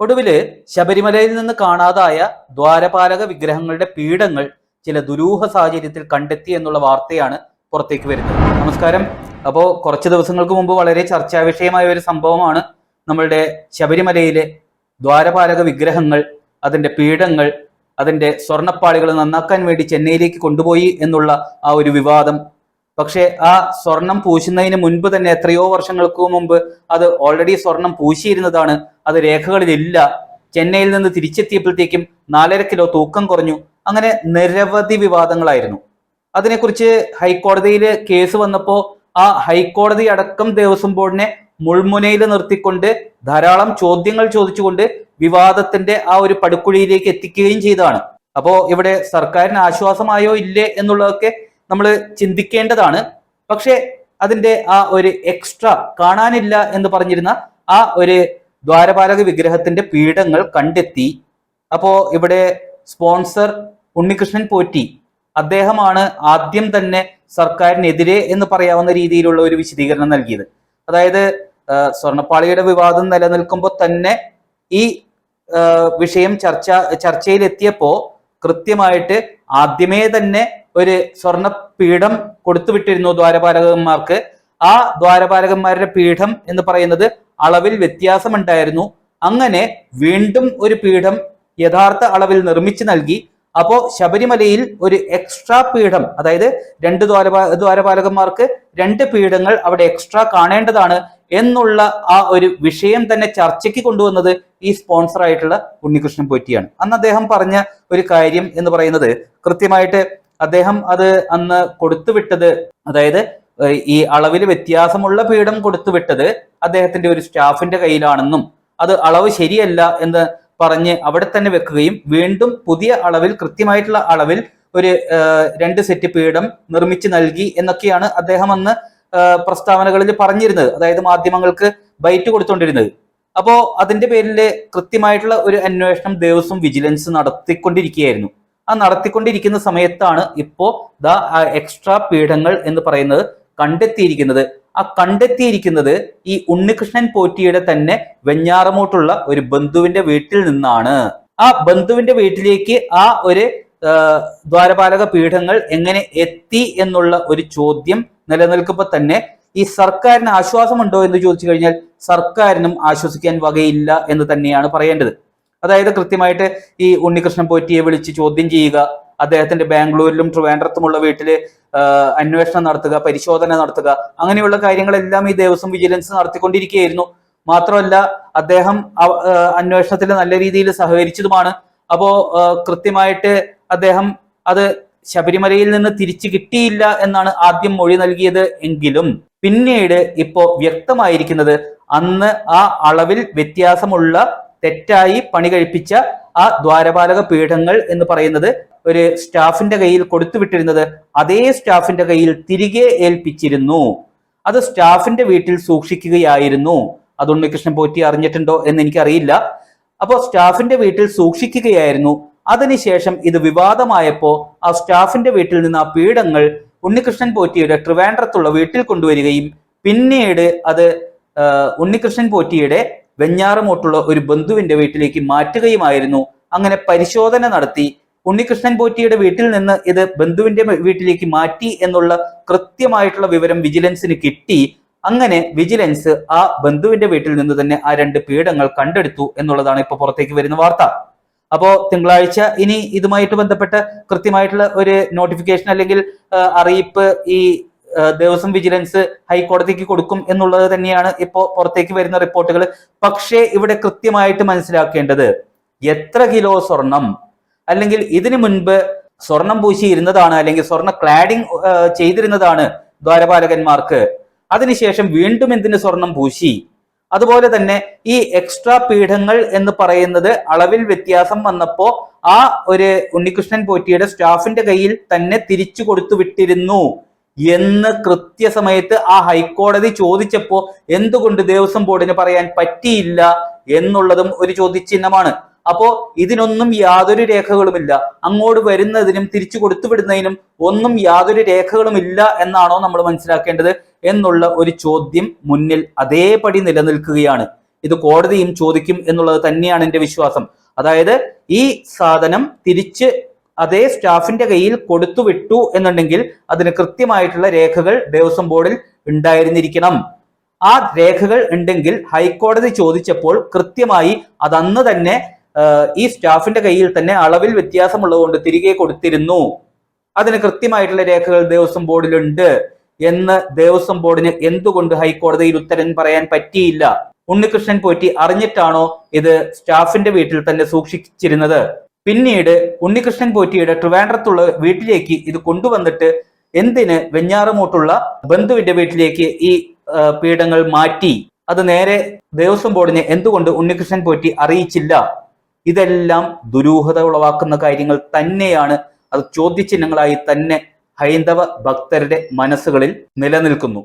ഒടുവില് ശബരിമലയിൽ നിന്ന് കാണാതായ ദ്വാരപാലക വിഗ്രഹങ്ങളുടെ പീഠങ്ങൾ ചില ദുരൂഹ സാഹചര്യത്തിൽ കണ്ടെത്തി എന്നുള്ള വാർത്തയാണ് പുറത്തേക്ക് വരുന്നത്. നമസ്കാരം. അപ്പോൾ കുറച്ച് ദിവസങ്ങൾക്ക് മുമ്പ് വളരെ ചർച്ചാ വിഷയമായ ഒരു സംഭവമാണ് നമ്മളുടെ ശബരിമലയിലെ ദ്വാരപാലക വിഗ്രഹങ്ങൾ, അതിന്റെ പീഠങ്ങൾ, അതിന്റെ സ്വർണ്ണപ്പാളികൾ നന്നാക്കാൻ വേണ്ടി ചെന്നൈയിലേക്ക് കൊണ്ടുപോയി എന്നുള്ള ആ ഒരു വിവാദം. പക്ഷെ ആ സ്വർണം പൂശുന്നതിന് മുൻപ് തന്നെ എത്രയോ വർഷങ്ങൾക്ക് മുമ്പ് അത് ഓൾറെഡി സ്വർണം പൂശിയിരുന്നതാണ്. അത് രേഖകളിലില്ല. ചെന്നൈയിൽ നിന്ന് തിരിച്ചെത്തിയപ്പോഴത്തേക്കും 4.5 കിലോ തൂക്കം കുറഞ്ഞു. അങ്ങനെ നിരവധി വിവാദങ്ങളായിരുന്നു. അതിനെക്കുറിച്ച് ഹൈക്കോടതിയിൽ കേസ് വന്നപ്പോൾ ആ ഹൈക്കോടതി അടക്കം ദേവസ്വം ബോർഡിനെ മുൾമുനയിൽ നിർത്തിക്കൊണ്ട് ധാരാളം ചോദ്യങ്ങൾ ചോദിച്ചുകൊണ്ട് വിവാദത്തിന്റെ ആ ഒരു പടുക്കുഴിയിലേക്ക് എത്തിക്കുകയും ചെയ്തതാണ്. അപ്പോ ഇവിടെ സർക്കാരിന് ആശ്വാസമായോ ഇല്ലേ എന്നുള്ളതൊക്കെ നമ്മൾ ചിന്തിക്കേണ്ടതാണ്. പക്ഷെ അതിന്റെ ആ ഒരു എക്സ്ട്രാ കാണാനില്ല എന്ന് പറഞ്ഞിരുന്ന ആ ഒരു ദ്വാരപാലക വിഗ്രഹത്തിന്റെ പീഠങ്ങൾ കണ്ടെത്തി. അപ്പോ ഇവിടെ സ്പോൺസർ ഉണ്ണികൃഷ്ണൻ പോറ്റി, അദ്ദേഹമാണ് ആദ്യം തന്നെ സർക്കാരിനെതിരെ എന്ന് പറയാവുന്ന രീതിയിലുള്ള ഒരു വിശദീകരണം നൽകിയത്. അതായത് സ്വർണ്ണപ്പാളിയുടെ വിവാദം നിലനിൽക്കുമ്പോൾ തന്നെ ഈ വിഷയം ചർച്ചയിലെത്തിയപ്പോ കൃത്യമായിട്ട് ആദ്യമേ തന്നെ ഒരു സ്വർണ്ണപീഠം കൊടുത്തുവിട്ടിരുന്നു ദ്വാരപാലകന്മാർക്ക്. ആ ദ്വാരപാലകന്മാരുടെ പീഠം എന്ന് പറയുന്നത് അളവിൽ വ്യത്യാസമുണ്ടായിരുന്നു. അങ്ങനെ വീണ്ടും ഒരു പീഠം യഥാർത്ഥ അളവിൽ നിർമ്മിച്ചു നൽകി. അപ്പോ ശബരിമലയിൽ ഒരു എക്സ്ട്രാ പീഠം, അതായത് 2 ദ്വാരപാലകന്മാർക്ക് 2 പീഠങ്ങൾ അവിടെ എക്സ്ട്രാ കാണേണ്ടതാണ് എന്നുള്ള ആ ഒരു വിഷയം തന്നെ ചർച്ചയ്ക്ക് കൊണ്ടുവന്നത് ഈ സ്പോൺസർ ആയിട്ടുള്ള ഉണ്ണികൃഷ്ണൻ പോറ്റിയാണ്. അന്ന് അദ്ദേഹം പറഞ്ഞ ഒരു കാര്യം എന്ന് പറയുന്നത്, കൃത്യമായിട്ട് അദ്ദേഹം അത് അന്ന് കൊടുത്തുവിട്ടത്, അതായത് ഈ അളവിൽ വ്യത്യാസമുള്ള പീഠം കൊടുത്തുവിട്ടത് അദ്ദേഹത്തിന്റെ ഒരു സ്റ്റാഫിന്റെ കയ്യിലാണെന്നും അത് അളവ് ശരിയല്ല എന്ന് പറഞ്ഞ് അവിടെ തന്നെ വെക്കുകയും വീണ്ടും പുതിയ അളവിൽ, കൃത്യമായിട്ടുള്ള അളവിൽ ഒരു 2 സെറ്റ് പീഠം നിർമ്മിച്ചു നൽകി എന്നൊക്കെയാണ് അദ്ദേഹം അന്ന് പ്രസ്താവനകളിൽ പറഞ്ഞിരുന്നത്, അതായത് മാധ്യമങ്ങൾക്ക് ബൈറ്റ് കൊടുത്തുകൊണ്ടിരുന്നത്. അപ്പോ അതിന്റെ പേരിൽ കൃത്യമായിട്ടുള്ള ഒരു അന്വേഷണം ദേവസ്വം വിജിലൻസ് നടത്തിക്കൊണ്ടിരിക്കുകയായിരുന്നു. ആ നടത്തിക്കൊണ്ടിരിക്കുന്ന സമയത്താണ് ഇപ്പോ എക്സ്ട്രാ പീഠങ്ങൾ എന്ന് പറയുന്നത് കണ്ടെത്തിയിരിക്കുന്നത്. ആ കണ്ടെത്തിയിരിക്കുന്നത് ഈ ഉണ്ണികൃഷ്ണൻ പോറ്റിയുടെ തന്നെ വെഞ്ഞാറമൂട്ടുള്ള ഒരു ബന്ധുവിന്റെ വീട്ടിൽ നിന്നാണ്. ആ ബന്ധുവിന്റെ വീട്ടിലേക്ക് ആ ഒരു ദ്വാരപാലക പീഠങ്ങൾ എങ്ങനെ എത്തി എന്നുള്ള ഒരു ചോദ്യം നിലനിൽക്കുമ്പോൾ തന്നെ ഈ സർക്കാരിന് ആശ്വാസമുണ്ടോ എന്ന് ചോദിച്ചു കഴിഞ്ഞാൽ സർക്കാരിനും ആശ്വസിക്കാൻ വകയില്ല എന്ന് തന്നെയാണ് പറയേണ്ടത്. അതായത് കൃത്യമായിട്ട് ഈ ഉണ്ണികൃഷ്ണൻ പോറ്റിയെ വിളിച്ച് ചോദ്യം ചെയ്യുക, അദ്ദേഹത്തിന്റെ ബാംഗ്ലൂരിലും ട്രിവാൻഡ്രത്തുമുള്ള വീട്ടില് അന്വേഷണം നടത്തുക, പരിശോധന നടത്തുക, അങ്ങനെയുള്ള കാര്യങ്ങളെല്ലാം ഈ ദേവസ്വം വിജിലൻസ് നടത്തിക്കൊണ്ടിരിക്കുകയായിരുന്നു. മാത്രമല്ല അദ്ദേഹം അന്വേഷണത്തിൽ നല്ല രീതിയിൽ സഹകരിച്ചതുമാണ്. അപ്പോ കൃത്യമായിട്ട് അദ്ദേഹം അത് ശബരിമലയിൽ നിന്ന് തിരിച്ചു കിട്ടിയില്ല എന്നാണ് ആദ്യം മൊഴി നൽകിയത്. എങ്കിലും പിന്നീട് ഇപ്പോ വ്യക്തമായിരിക്കുന്നത് അന്ന് ആ അളവിൽ വ്യത്യാസമുള്ള തെറ്റായി പണി കഴിപ്പിച്ച ആ ദ്വാരപാലക പീഠങ്ങൾ എന്ന് പറയുന്നത് ഒരു സ്റ്റാഫിന്റെ കയ്യിൽ കൊടുത്തുവിട്ടിരുന്നത് അതേ സ്റ്റാഫിന്റെ കയ്യിൽ തിരികെ ഏൽപ്പിച്ചിരുന്നു. അത് സ്റ്റാഫിന്റെ വീട്ടിൽ സൂക്ഷിക്കുകയായിരുന്നു. അത് ഉണ്ണികൃഷ്ണൻ പോറ്റി അറിഞ്ഞിട്ടുണ്ടോ എന്ന് എനിക്കറിയില്ല. അപ്പോൾ സ്റ്റാഫിന്റെ വീട്ടിൽ സൂക്ഷിക്കുകയായിരുന്നു. അതിനുശേഷം ഇത് വിവാദമായപ്പോ ആ സ്റ്റാഫിന്റെ വീട്ടിൽ നിന്ന് ആ പീഠങ്ങൾ ഉണ്ണികൃഷ്ണൻ പോറ്റിയുടെ ട്രിവാൻഡ്രത്തുള്ള വീട്ടിൽ കൊണ്ടുവരികയും പിന്നീട് അത് ഉണ്ണികൃഷ്ണൻ പോറ്റിയുടെ വെഞ്ഞാറമൂട്ടുള്ള ഒരു ബന്ധുവിന്റെ വീട്ടിലേക്ക് മാറ്റുകയുമായിരുന്നു. അങ്ങനെ പരിശോധന നടത്തി ഉണ്ണികൃഷ്ണൻ പോറ്റിയുടെ വീട്ടിൽ നിന്ന് ഇത് ബന്ധുവിന്റെ വീട്ടിലേക്ക് മാറ്റി എന്നുള്ള കൃത്യമായിട്ടുള്ള വിവരം വിജിലൻസിന് കിട്ടി. അങ്ങനെ വിജിലൻസ് ആ ബന്ധുവിന്റെ വീട്ടിൽ നിന്ന് തന്നെ ആ 2 പീഠങ്ങൾ കണ്ടെടുത്തു എന്നുള്ളതാണ് ഇപ്പൊ പുറത്തേക്ക് വരുന്ന വാർത്ത. അപ്പോ തിങ്കളാഴ്ച ഇനി ഇതുമായിട്ട് ബന്ധപ്പെട്ട കൃത്യമായിട്ടുള്ള ഒരു നോട്ടിഫിക്കേഷൻ അല്ലെങ്കിൽ അറിയിപ്പ് ഈ ദേവസ്വം വിജിലൻസ് ഹൈക്കോടതിക്ക് കൊടുക്കും എന്നുള്ളത് തന്നെയാണ് ഇപ്പോ പുറത്തേക്ക് വരുന്ന റിപ്പോർട്ടുകൾ. പക്ഷേ ഇവിടെ കൃത്യമായിട്ട് മനസ്സിലാക്കേണ്ടത്, എത്ര കിലോ സ്വർണം, അല്ലെങ്കിൽ ഇതിനു മുൻപ് സ്വർണം പൂശിയിരുന്നതാണ് അല്ലെങ്കിൽ സ്വർണ്ണ ക്ലാഡിംഗ് ചെയ്തിരുന്നതാണ് ദ്വാരപാലകന്മാർക്ക്, അതിനുശേഷം വീണ്ടും എന്തിന് സ്വർണം പൂശി? അതുപോലെ തന്നെ ഈ എക്സ്ട്രാ പീഠങ്ങൾ എന്ന് പറയുന്നത് അളവിൽ വ്യത്യാസം വന്നപ്പോ ആ ഒരു ഉണ്ണികൃഷ്ണൻ പോറ്റിയുടെ സ്റ്റാഫിന്റെ കയ്യിൽ തന്നെ തിരിച്ചു കൊടുത്തു വിട്ടിരുന്നു എന്ന് കൃത്യസമയത്ത് ആ ഹൈക്കോടതി ചോദിച്ചപ്പോ എന്തുകൊണ്ട് ദേവസ്വം ബോർഡിന് പറയാൻ പറ്റിയില്ല എന്നുള്ളതും ഒരു ചോദ്യചിഹ്നമാണ്. അപ്പോ ഇതിനൊന്നും യാതൊരു രേഖകളുമില്ല. അങ്ങോട്ട് വരുന്നതിനും തിരിച്ചു കൊടുത്തുവിടുന്നതിനും ഒന്നും യാതൊരു രേഖകളുമില്ല എന്നാണോ നമ്മൾ മനസ്സിലാക്കേണ്ടത് എന്നുള്ള ഒരു ചോദ്യം മുന്നിൽ അതേപടി നിലനിൽക്കുകയാണ്. ഇത് കോടതിയും ചോദിക്കും എന്നുള്ളത് തന്നെയാണ് എൻ്റെ വിശ്വാസം. അതായത് ഈ സാധനം തിരിച്ച് അതേ സ്റ്റാഫിന്റെ കയ്യിൽ കൊടുത്തു വിട്ടു എന്നുണ്ടെങ്കിൽ അതിന് കൃത്യമായിട്ടുള്ള രേഖകൾ ദേവസ്വം ബോർഡിൽ ഉണ്ടായിരുന്നിരിക്കണം. ആ രേഖകൾ ഉണ്ടെങ്കിൽ ഹൈക്കോടതി ചോദിച്ചപ്പോൾ കൃത്യമായി അതന്ന് തന്നെ ഈ സ്റ്റാഫിന്റെ കയ്യിൽ തന്നെ അളവിൽ വ്യത്യാസമുള്ളതുകൊണ്ട് തിരികെ കൊടുത്തിരുന്നു, അതിന് കൃത്യമായിട്ടുള്ള രേഖകൾ ദേവസ്വം ബോർഡിലുണ്ട് എന്ന് ദേവസ്വം ബോർഡിന് എന്തുകൊണ്ട് ഹൈക്കോടതിയിൽ ഉത്തരം പറയാൻ പറ്റിയില്ല? ഉണ്ണികൃഷ്ണൻ പോറ്റി അറിഞ്ഞിട്ടാണോ ഇത് സ്റ്റാഫിന്റെ വീട്ടിൽ തന്നെ സൂക്ഷിച്ചിരുന്നത്? പിന്നീട് ഉണ്ണികൃഷ്ണൻ പോറ്റിയുടെ ട്രിവാൻഡ്രത്തുള്ള വീട്ടിലേക്ക് ഇത് കൊണ്ടുവന്നിട്ട് എന്തിന് വെഞ്ഞാറമൂട്ടുള്ള ബന്ധുവിന്റെ വീട്ടിലേക്ക് ഈ പീഠങ്ങൾ മാറ്റി? അത് നേരെ ദേവസ്വം ബോർഡിനെ എന്തുകൊണ്ട് ഉണ്ണികൃഷ്ണൻ പോറ്റി അറിയിച്ചില്ല? ഇതെല്ലാം ദുരൂഹത ഉളവാക്കുന്ന കാര്യങ്ങൾ തന്നെയാണ്. അത് ചോദ്യചിഹ്നങ്ങളായി തന്നെ ഹൈന്ദവ ഭക്തരുടെ മനസ്സുകളിൽ നിലനിൽക്കുന്നു.